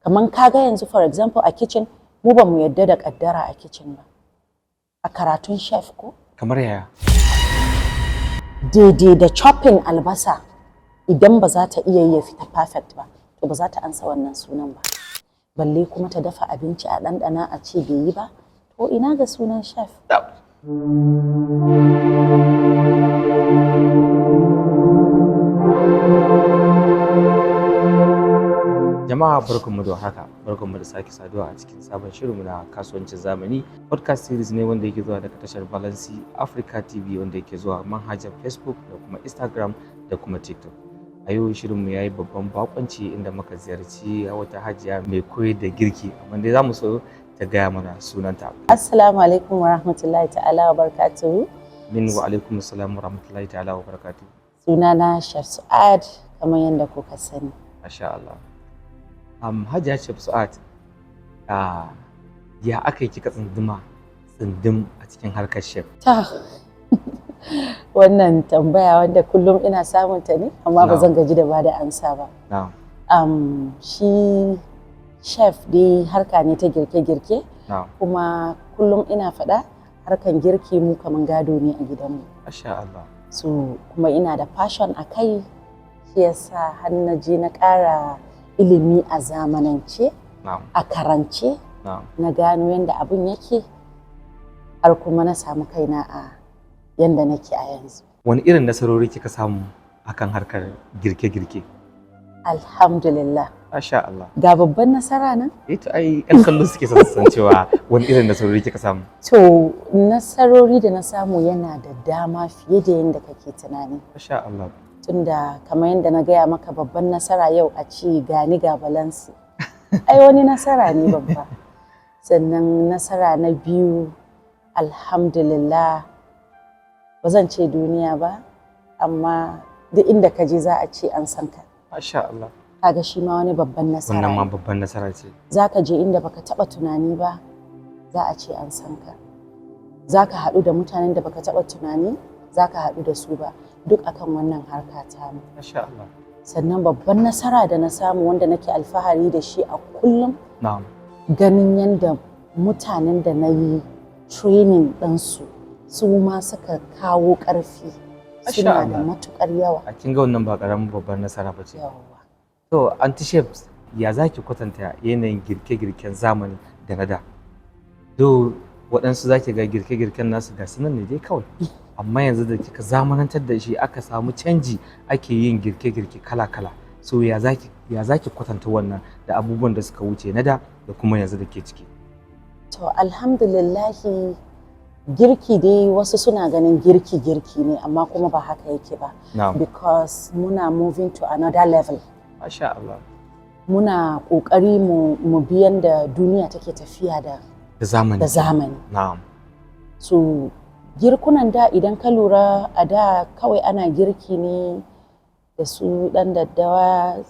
Kaman kaga yanzu for example a kitchen mu ba mu yadda da kaddara a kitchen ba. A karatun chef ko? Kamar yaya? Daidai da chopping albasa idan ba za ta iya fita perfect ba, to ba za ta ansa wannan sunan ba. Balle kuma ta dafa abinci a ɗanɗana a ce bai yi ba, to ina ga sunan chef? Jama'a barkanmu da haka, barkanmu da sake saduwa a cikin sabon shirinmu na kasuwancin zamani. Podcast series ne wanda yake zuwa daga tashar Balansi Africa TV wanda yake zuwa manhajar Facebook da kuma Instagram da kuma TikTok. A yau shirinmu ya yi babban bakonci inda muka ziyarci wata hajiya mai koyar da girki, amma dai za mu so ta gaya mana sunanta. Assalamu alaikum wa rahmatullahi ta'ala wa barakatuhu. Min wa alaikum assalam wa rahmatullahi ta'ala wa barakatuhu. Sunana Chef Su'ad kamar yadda kuka sani. Masha Allah. Hajiya Chef Su'ad, ya aka yi kika tsindim a cikin harkar chef? Wannan tambaya wanda kullum ina samun ta ne, amma ba zan gaji da bada ansa ba. Shi chef dai harka ne ta girke-girke, kuma kullum ina faɗa harkan girki mu kaman gado ne a gidanmu. Masha Allah. So kuma ina da passion a kai, shi yasa har na je na ƙara ilimi a zamanance, a karance, na gano yadda abun yake, har kuma na samu kaina a yanda nake a yanzu. Wani irin nasarori kika samu akan harkar girke-girke? Alhamdulillah. Masha Allah. Ga babban nasara nan? To ai ƴan kallo suke son san cewa wani irin nasarori kika samu? To nasarori da na samu yana da dama fiye da yadda kake tunani. Masha Allah. Tunda kamar yadda na gaya maka babban nasara yau a ci gani ga Balansi. Ai wani nasara ne babba. Sannan nasara na biyu, alhamdulillah, ba zan ce duniya ba, amma duk inda ka je za a ce an san ka. Masha Allah. Kaga shi ma wani babban nasara. Wannan ma babban nasara ce. Za ka je inda baka taba tunani ba, za a ce an san ka. Za ka haɗu da mutanen da baka taba tunani, za ka haɗu da su ba. Duk akan wannan harka ta mu. Masha Allah. Sannan babban nasara da na samu wanda nake alfahari da shi a kullum, na'am, ganin yadda mutanen da na yi training ɗansu su ma suka kawo ƙarfi, suna da matuƙar yawa. A kin ga wannan ba ƙaramin babban nasara ba ce. Yawwa. To anti chefs, ya zaki kwatanta yanayin girke-girken zamani da na da? Do waɗansu zaki ga girke-girken nasu ga sunan ne dai kawai. Amma yanzu da kika zamanantar da shi aka samu canji, ake yin girke-girke kala-kala. So ya zaki kwatanta wannan da abubuwan da suka wuce na da kuma yanzu da ke ciki? To alhamdulillahi, girki dai wasu suna ganin girki ne, amma kuma ba haka yake ba. Because muna moving to another level. Masha Allah. Muna ƙoƙari mu biyan da duniya take tafiya da zamani. Na'am. So girkunan da idan ka lura a da kawai ana girki ne da su ɗan daddawa,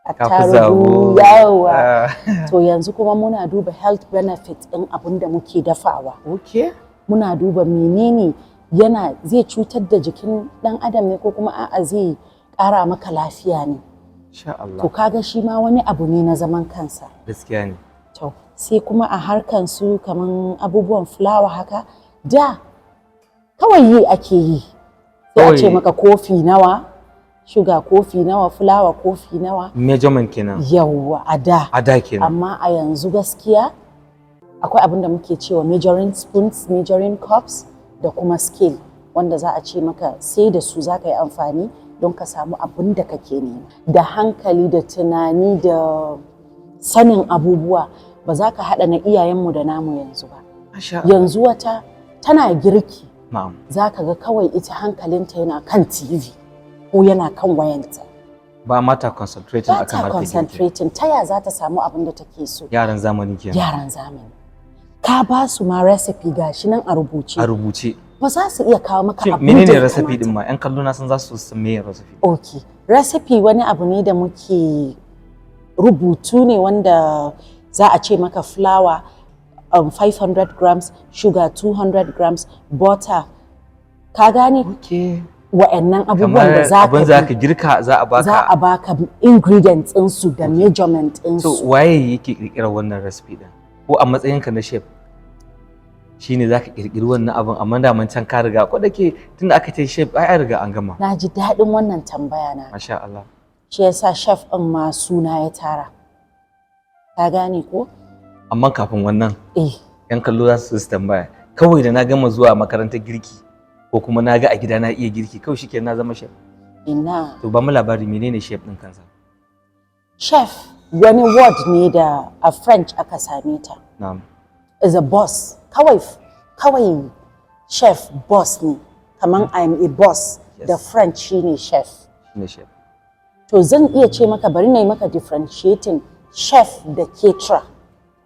attarugu, yawa. To yanzu kuma muna duba health benefits ɗin abin da muke dafawa. Okay. Muna duba menene zai cutar da jikin ɗan adam ne ko kuma a'a zai ƙara maka lafiya ne. Insha Allah. To kaga shi ma wani abu ne na zaman kansa. Gaskiya ne. To sai kuma a harkan su kaman abubuwan fulawa haka, da kawai yi ake yi. Sai a ce maka kofi nawa, shuga kofi nawa, fulawa kofi nawa. Measurement kenan. Yawwa a da. A da kenan. Amma a yanzu gaskiya akwai abin da muke cewa measuring spoons, measuring cups da kuma scale, wanda za a ce maka sai da su za ka yi amfani don ka samu abin da kake nema. Da hankali da tunani da sanin abubuwa, ba za ka haɗa na iyayenmu da namu yanzu ba. Yanzu wata tana girki, za ka ga kawai ita hankalinta yana kan TV ko yana kan wayanta. Ba mata concentrating akan harkar girki. Concentrating ta ya za ta samu abin da take so. Yaran zamani kenan. Yaran zamani. Ka ba su ma recipe gashi nan a rubuce. A rubuce. Ba za su iya kawo maka abin da menene recipe din ma? Yan kallo na san za su san meye recipe. Okay. Recipe wani abu ne da muke rubutu ne wanda za a ce maka flour 500 grams, sugar 200 grams, butter. Ka gane? Okay. wa'annan abubuwan da za ka girka za a baka ingredients ɗinsu da measurement ɗinsu. So waye yake kirkirar wannan recipe din? Ko a matsayinka na chef shine za ka kirkiri wannan abin amma da man can ka riga ko dake tunda aka ce chef ai riga an gama. Na ji daɗin wannan tambaya na. Masha Allah. Shi yasa chef ɗin ma suna ya tara. Ka gane ko? Amma kafin wannan yan kallo za su tambaya kawai da na gama zuwa makarantar girki ko kuma na ga a gida na iya girki kawai shikenan na zama chef. Ina. To ba mu labari menene chef din kansa? Chef wani word ne da a French aka same ta. Na'am. Is a boss. Kawai chef boss ne. Kaman I'm a boss. Yes. Da French shine chef. Shine chef. To zan iya ce maka bari na yi maka differentiating chef da caterer.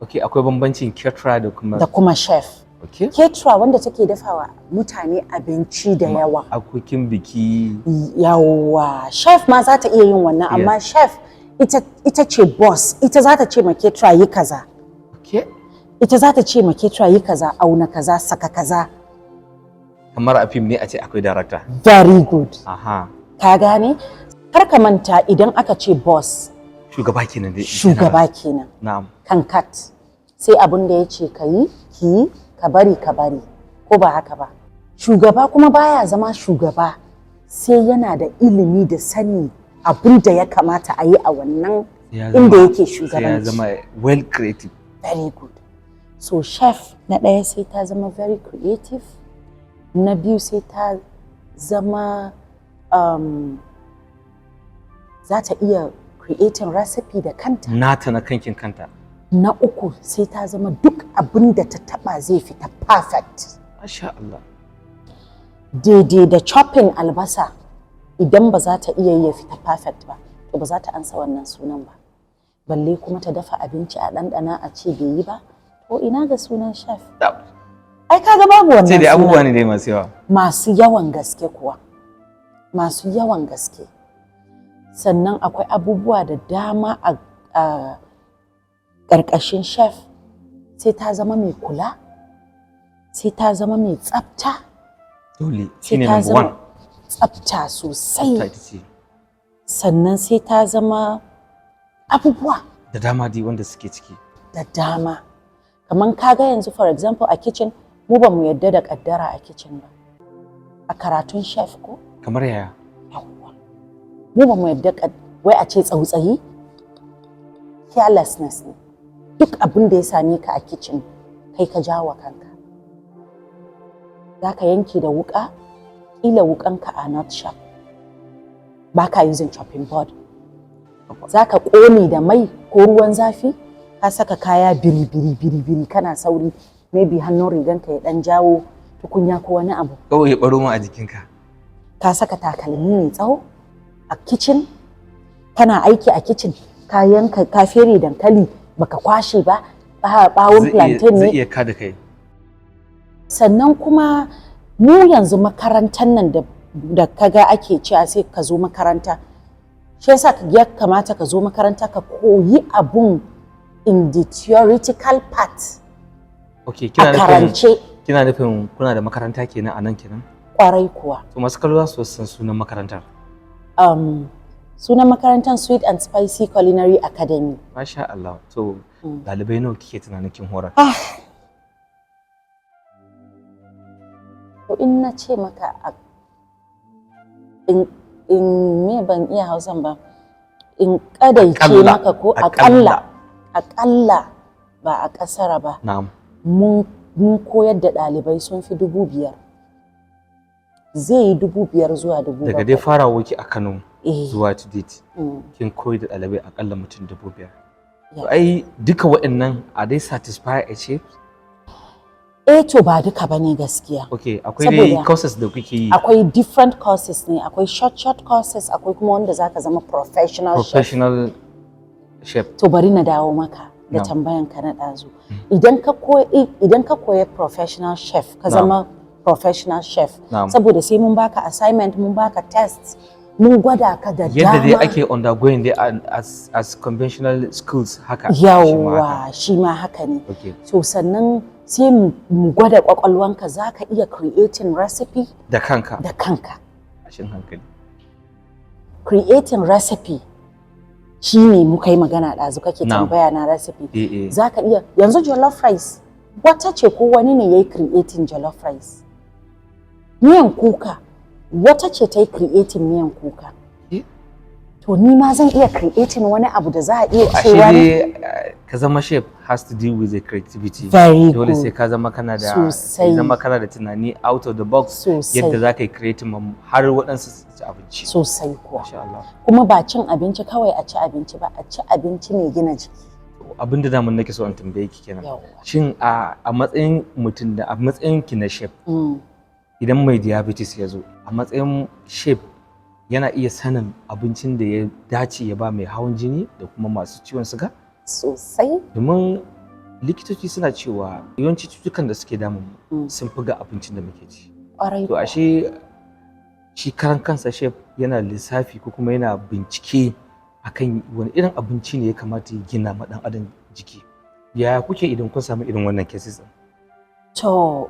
Okay, akwai bambancin caterer da kuma chef. Okay. Caterer wanda take dafawa mutane abinci da yawa. Akokin biki. Yawa. Chef ma za ta iya yin wannan amma chef ita ce boss. Ita za ta ce ma caterer yi kaza. Okay. Ita za ta ce ma caterer yi kaza, auna kaza, saka kaza. Kamar a film ne a ce akwai director. Very good. Aha. Ka gane? Kar ka manta idan aka ce boss. Shugaba kenan dai. Shugaba kenan. Na'am. Kan cut. Sai abin da ya ce ka yi, ki ka bari. Ko ba haka ba? Shugaba kuma baya zama shugaba sai yana da ilimi da sani abin da ya kamata a yi a wannan inda yake shugabanci. Sai ya zama well creative. Very good. So chef na ɗaya sai ta zama very creative. Na biyu sai ta zama za ta iya creating recipe da kanta. Nata na kankin kanta. Na uku sai ta zama duk abin da ta taba zai fita perfect. Masha Allah. Daidai da chopping albasa idan ba za ta iya yi fita perfect ba, to ba za ta ansa wannan sunan ba. Balle kuma ta dafa abinci a ɗanɗana a ce bai yi ba, to ina ga sunan chef. Ai kaga babu wannan sunan. Sai dai abubuwa ne dai masu yawa. Masu yawan gaske kuwa. Masu yawan gaske. Sannan akwai abubuwa da dama a ƙarƙashin chef. Sai ta zama mai kula, sai ta zama mai tsafta. Dole, shine number one. Tsafta sosai. Sannan sai ta zama abubuwa. Da dama dai wanda suke ciki. Da dama. Kaman kaga yanzu for example a kitchen, mu ba mu yadda da ƙaddara a kitchen ba. A karatun chef ko? Kamar yaya? Yawwa. Mu ba mu yadda wai a ce tsautsayi, carelessness ne. Duk abin da ya same ka a kitchen kai ka jawo kanka. Za ka yanke da wuƙa, ƙila wuƙanka a not sharp. Ba ka using chopping board. Za ka ƙone da mai ko ruwan zafi, ka saka kaya biri kana sauri, maybe hannun riganka ya ɗan jawo tukunya ko wani abu. Kawai ya ɓaro ma a jikinka. Ka saka takalmi mai tsawo a kitchen, kana aiki a kitchen, ka yanka ka fere dankali baka kwashe ba, bawon plantain ne. Zai iya kada kai. Sannan kuma mu yanzu makarantar nan da kaga ake cewa sai ka zo makaranta. Shi yasa ya kamata ka zo makaranta ka koyi abun in the theoretical part. Okay, kina nufin kuna da makaranta kenan a nan kenan? Kwarai kuwa. To masu kallo za su san sunan makarantar. Sunan makarantar Sweet and Spicy Culinary Academy. Masha Allah. To ɗalibai nawa kike tunanin kin horar? To in na ce maka in me ban iya Hausan ba, in kadaice maka ko akalla ba a kasara ba. Na'am. Mun koyar da ɗalibai sun fi 5,000. Zai yi 5,000 zuwa 7,000. Daga dai farawa ki a Kano zuwa to date. Kin koyi da ɗalibai akalla mutum 5,000. To ai duka waɗannan a dai satisfy a ce? To ba duka bane gaskiya. Okay, akwai dai courses da kuke yi. Akwai different courses ne, akwai short courses, akwai kuma wanda zaka zama professional chef. To bari na dawo maka da tambayan ka na ɗazu. Idan ka koyi professional chef, ka zama professional chef. Saboda sai mun baka assignment, mun baka tests, mun gwada ka da dama. Yadda dai ake undergoing dai as conventional schools haka. Yawwa, shi ma haka ne. So sannan sai mu gwada kwakwalwanka za ka iya creating recipe da kanka. tashin hankali. Creating recipe shi ne muka yi magana ɗazu kake tambaya na recipe. Za ka iya yanzu jollof rice wata ce ko wani ne ya yi creating jollof rice. Miyan kuka wata ce ta yi creating miyan kuka. To ni ma zan iya creating wani abu da za a iya cewa ne. Ka zama chef has to deal with the creativity. Very Dole good. sai ka zama kana da tunani out of the box yadda za ka yi creating har waɗansu su ci abinci. Sosai kuwa. Kuma ba cin abinci kawai a ci abinci ba, a ci abinci mai gina jiki. Abin da daman nake so in tambaye ki kenan. Shin a matsayin mutum da a matsayin ki na chef idan mai diabetes ya zo a matsayin chef yana iya sanin abincin da ya dace ya ba mai hawan jini da kuma masu ciwon suga? Sosai. Domin likitoci suna cewa yawanci cututtukan da suke damun sun fi ga abincin da muke ci. To ashe shi karan kansa chef yana lissafi ko kuma yana bincike akan wani irin abinci ne ya kamata ya gina ma dan adam jiki. Yaya kuke idan kun samu irin wannan cases din? To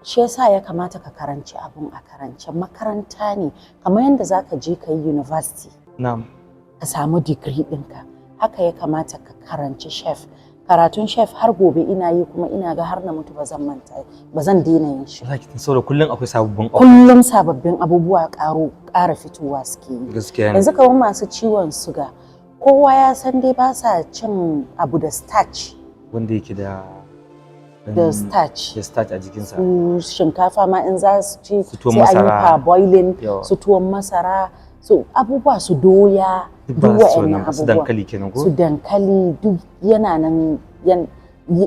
shi yasa ya kamata ka karanci abun a karance makaranta ne kamar yadda zaka je ka yi university. Na'am. Ka samu degree ɗinka haka ya kamata ka karanci chef. Karatun chef har gobe ina yi kuma ina ga har na mutu ba zan daina yin shi. Saboda kullum akwai sababbin abubuwa. Kullum sababbin abubuwa ƙara fitowa suke yi. Gaskiya ne. Yanzu kamar masu ciwon suga kowa ya san dai ba sa cin abu da starch. Wanda yake da starch. Da starch a jikinsa. Shinkafa ma in za su ci sai an yi parboiling, su tuwon masara, su abubuwa su doya, duk wa'annan abubuwa. Su dankali kenan ko? Su dankali duk yana nan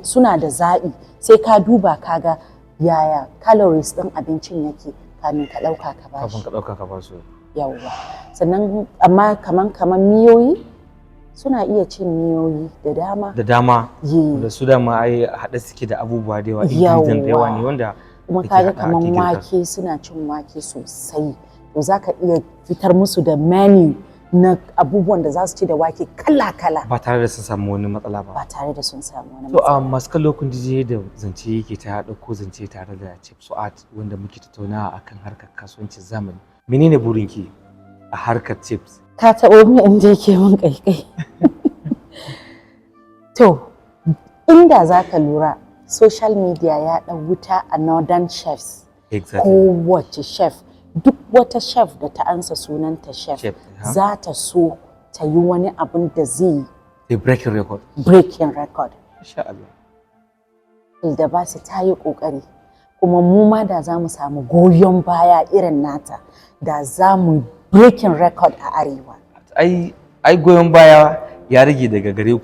suna da zaɓi sai ka duba ka ga yaya calories ɗin abincin yake kamin ka ɗauka ka ba shi. Kafin ka ɗauka ka ba su. Yawwa. Sannan amma kaman miyoyi suna iya cin miyoyi da dama. Da dama. Da su dama ai haɗe suke da abubuwa da yawa. Ingredient da yawa ne wanda. Kuma kaga kaman wake suna cin wake sosai. To za ka iya fitar musu da menu na abubuwan da za su ci da wake kala-kala. Ba tare da sun samu wani matsala ba. Ba tare da sun samu wani matsala. To masu kallo kun ji da zance yake ta ɗauko zance tare da Chef Su'ad wanda muke tattaunawa akan harkar kasuwancin zamani. Menene burinki a harkar chips? Ka taɓo min inda yake min ƙaiƙai. To, inda za ka lura social media ya ɗau wuta a northern chefs. Exactly. Kowace chef, duk wata chef da ta ansa sunanta chef za ta so ta yi wani abun da zai breaking record. Breaking record. Insha Allah. Da ba su ta yi ƙoƙari. Kuma mu ma da za mu samu goyon baya irin nata da za mu breaking record a arewa. Ai goyon baya ya rage daga gare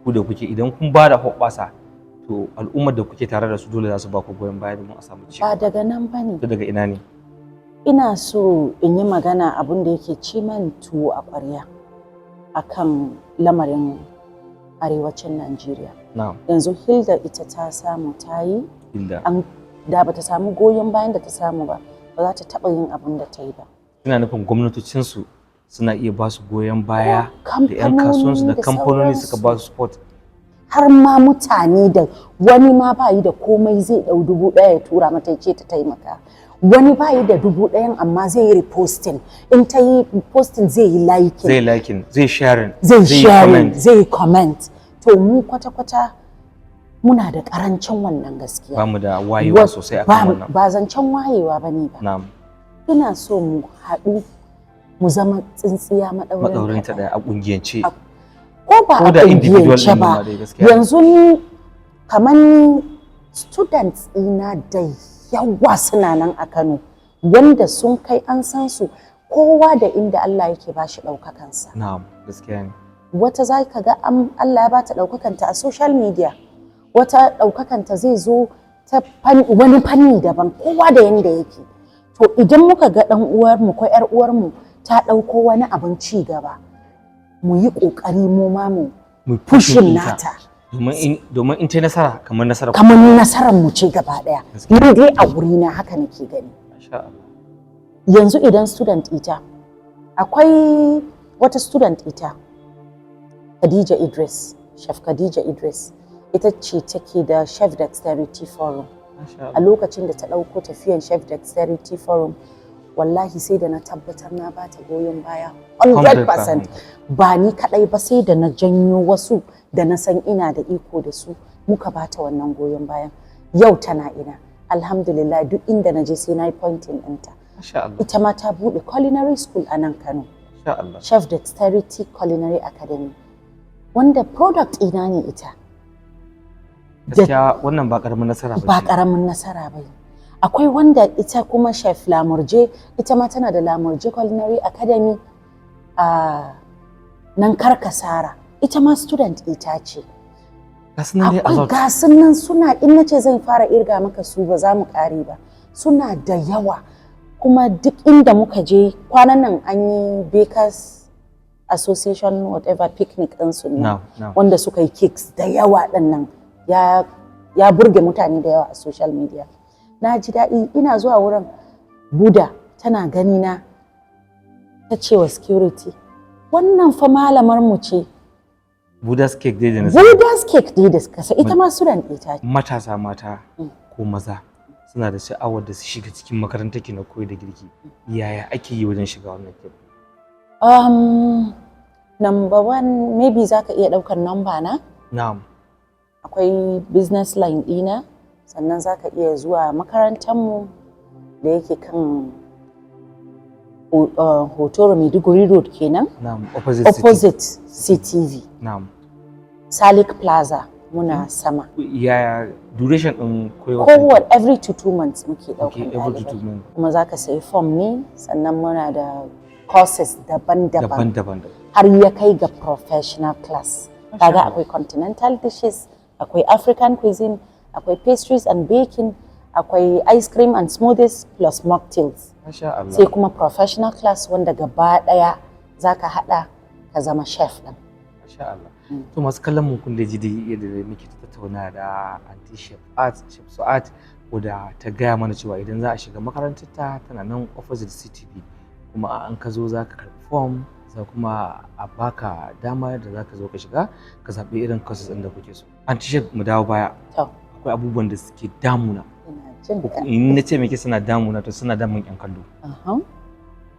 ku da kuke idan kun ba da hoɓɓasa to al'ummar da kuke tare da su dole za su ba ku goyon baya domin a samu ci. Ba daga nan ba ne. Daga ina ne? Ina so in yi magana abin da yake ci man tuwo a ƙwarya akan lamarin arewacin Najeriya. Yanzu Hilda ita ta samu ta yi. Da ba ta samu goyon bayan da ta samu ba za ta taɓa yin abin da ta yi ba. Ina nufin gwamnatocinsu suna iya ba su goyon baya da 'yan kasuwansu da kamfanoni suka ba su support. Har ma mutane da wani ma ba yi da komai zai ɗau 1,000 ya tura mata ya ce ta taimaka. Wani ba yi da 1,000 amma zai yi reposting. In ta yi posting zai yi liking. Zai liking, zai sharing. Zai comment. To mu kwata-kwata muna da ƙarancin wannan gaskiya. Ba mu da wayewa sosai akan wannan. Ba zancen wayewa ba ne ba. Na'am. Ina so mu haɗu mu zama tsintsiya maɗaurin ta ɗaya a ƙungiyance. Ko ba a ƙungiyance ba. Yanzu ni kamar ni students ina da yawa suna nan a Kano wanda sun kai an san su kowa da inda Allah yake ba shi ɗaukakansa. Na'am, gaskiya ne. Wata za ka ga Allah ya ba ta ɗaukakanta a social media. Wata ɗaukakanta zai zo ta wani fanni daban kowa da yanda yake. To idan muka ga ɗan uwarmu ko ‘yar uwarmu ta ɗauko wani abin ci gaba, mu yi ƙoƙari mu ma mu pushin nata. Domin in ta nasara kamar nasara. Kamar nasarar mu ce gaba ɗaya. Ni dai a wurina haka nake gani. Yanzu idan student ita, akwai wata student ita, Khadija Idris, Chef Khadija Idris, ita ce take da Chef Dexterity Forum. A lokacin da ta ɗauko tafiyan Chef Dexterity Forum, wallahi sai da na tabbatar na bata goyon baya 100%. Ba ni kadai ba, sai da na janyo wasu da na san ina da iko da su muka bata wannan goyon bayan. Yau tana ina, alhamdulillah, duk inda na je sai na yi pointing ɗinta. Ita ma ta buɗe culinary school a nan Kano, Chef Dexterity Culinary Academy, wanda product ina ne ita. Gaskiya wannan ba ƙaramin nasara ba. Ba ƙaramin nasara ba. Akwai wanda ita kuma Chef Lamurje, ita ma tana da Lamurje Culinary Academy a nan Karkasara. Ita ma student ita ce. Akwai gasun nan suna, in nace zan fara irga maka su ba za mu ƙare ba. Suna da yawa. Kuma duk inda muka je, kwanan nan an yi Bakers Association whatever picnic ɗinsu nan, wanda suka yi cakes da yawa ɗin nan, ya burge mutane da yawa a social media. Na ji daɗi, ina zuwa wurin Bude tana gani na, ta ce wa security, wannan fa malamar mu ce. Bude's cake dai da na Bude's cake dai da kasa, ita ma student ita ce. Matasa mata ko maza suna da sha'awar da su shiga cikin makarantar ki na koyi da girki. Yaya ake yi wajen shiga wannan cake? Number one, maybe zaka iya ɗaukar number na? Na'am. Akwai business line ɗina, sannan zaka iya zuwa makarantar mu da yake kan Hotoro Maiduguri Road kenan. Na'am, opposite CTV. Na'am. Salik Plaza muna sama. Yaya duration ɗin koyarwa? Kowane every 2 months muke ɗaukar Okay, every 2 months. Kuma zaka sayi form ne, sannan muna da courses daban-daban. Har ya kai ga professional class. Kaga akwai continental dishes, akwai African cuisine, akwai pastries and baking, akwai ice cream and smoothies plus mocktails. Sai kuma professional class wanda gaba daya zaka hada ka zama chef din. Masha Allah. To masu kallon mu kun da ji yadda muke tattauna da anti chef Su'ad, wadda ta gaya mana cewa idan za a shiga makarantar ta tana nan opposite CTV, kuma an ka zo zaka karbi form, za kuma a baka dama da zaka zo ka shiga ka zabi irin courses din da kuke so. Anti chef, mu dawo baya. Akwai abubuwan da suke damuna. In na ce miki suna damuna, to suna damun yan kallo.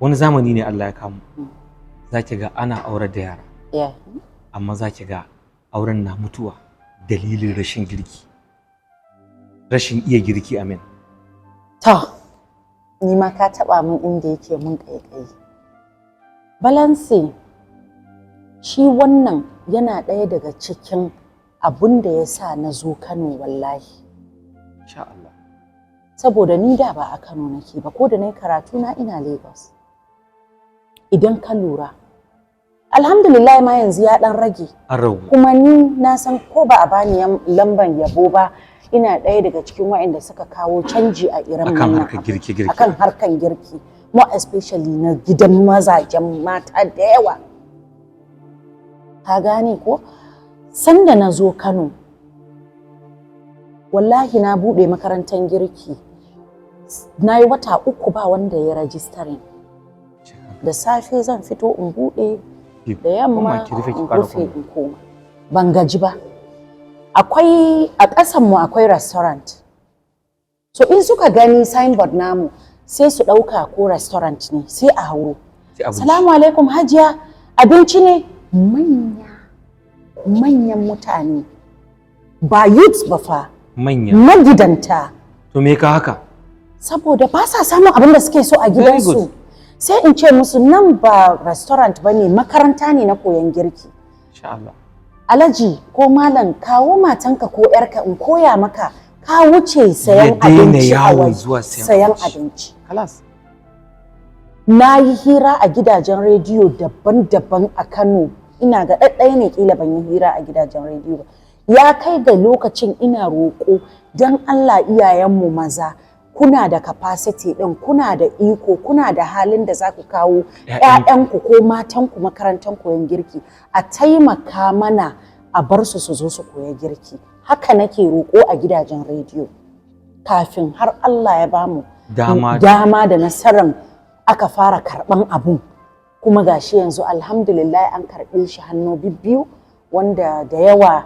Wani zamani ne Allah ya kamu, zaki ga ana aurar da yara, amma zaki ga auren na mutuwa dalilin rashin girki, rashin iya girki. Amin. Ni ma ka taba min inda yake mun kaikayi. Balancing shi wannan yana ɗaya daga cikin abun da ya sa na zo Kano wallahi. Insha Allah. Saboda ni da ba a Kano nake ba, ko da nayi karatu na ina Lagos. Idan ka lura, alhamdulillah ma yanzu ya dan rage. Kuma ni na san ko ba a bani lamban yabo ba, ina ɗaya daga cikin waɗanda suka kawo canji a irin akan harkar girki. Akan harkar girki, more especially na gidan mazajen mata da yawa. Ka gane ko? Sanda na zo Kano, wallahi na buɗe makarantar girki, na yi wata 3 ba wanda ya rajistarin. Da safe zan fito in buɗe, da yamma in rufe in koma. Ban gaji ba. Akwai a ƙasanmu akwai restaurant. So in suka gani signboard namu, sai su ɗauka ko restaurant ne, sai a hauro. Salamu alaikum hajiya, abinci ne? Manyan mutane, ba youths ba fa, magidanta. To me ka haka? Saboda ba sa samun abin da suke so a gidansu. Sai in ce musu nan ba restaurant ba ne, makaranta ne na koyon girki. Insha Allah. Alhaji ko malam, kawo matanka ko yarka in koya maka, ka wuce sayan abinci a waje. Sayan abinci. Kalas. Na yi hira a gidajen rediyo daban-daban a Kano. Ina ga ɗaɗɗaya ne kila ban yi hira a gidajen rediyo ba. Ya kai ga lokacin ina roƙo don Allah iyayenmu maza, kuna da capacity ɗin, kuna da iko, kuna da halin da za ku kawo ‘ya'yanku ko matanku makarantar koyon girki, a taimaka mana a bar su zo su koya girki. Haka nake roƙo a gidajen rediyo. Kafin har Allah ya bamu dama da nasarar aka fara karɓan abun. Kuma gashi yanzu alhamdulillah an karɓe shi hannu bibbiyu, wanda da yawa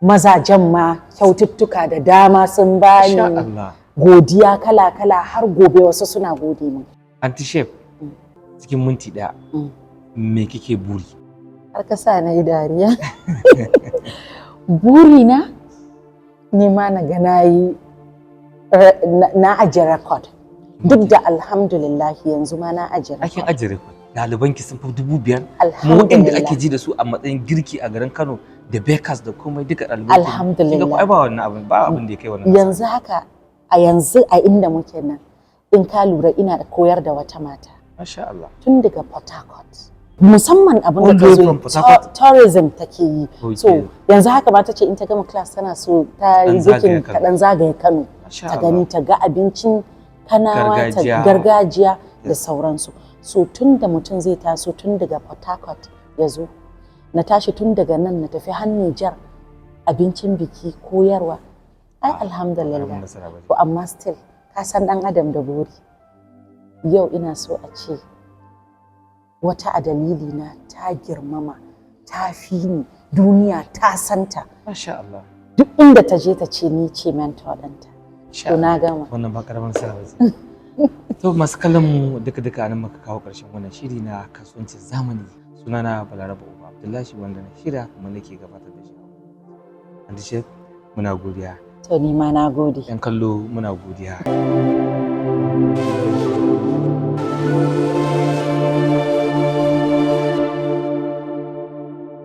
mazajen ma kyaututtuka da dama sun bani. Godiya kala-kala, har gobe wasu suna gode min. Anti chef cikin minti ɗaya me kike buri? Har ka sa na yi dariya. Burina ni ma na ga na ajiye record. Duk da alhamdulillah yanzu ma na ajiye record. Akin ajiye record. Ɗalibanki sun fi 5,000. Mu waɗanda ake ji da su a matsayin girki a garin Kano da bakers da komai duka ɗalibanki. Alhamdulillah. Kinga ba wannan abin ba abin da ya kai wannan. Yanzu haka a inda muke nan in ka lura ina da koyar da wata mata. Masha Allah. Tun daga Port Harcourt. Musamman abin da ta zo tourism take yi. So yanzu haka ma ta ce in ta gama class tana so ta yi bikin kaɗan zagaye Kano. Ta gani ta ga abincin Kanawa ta gargajiya da sauransu. So tun da mutum zai taso tun daga Port Harcourt ya zo na tashi tun daga nan na tafi har Nijar abincin biki koyarwa. Ai alhamdulillah. To amma still ka san dan adam da buri. Yau ina so a ce wata a dalili na ta girmama ta fi ni duniya ta santa. Masha Allah. Duk inda ta je ta ce ni ce mentor ɗanta. To na gama. Wannan ba karaman sarrafa. To masu kallon mu duka nan muka kawo ƙarshen wannan shiri na kasuwancin zamani. Sunana Balaraba Uba Abdullahi wanda na shirya kuma nake gabatar da shi. Anti chef muna godiya. To ni ma na gode. Yan kallo muna godiya.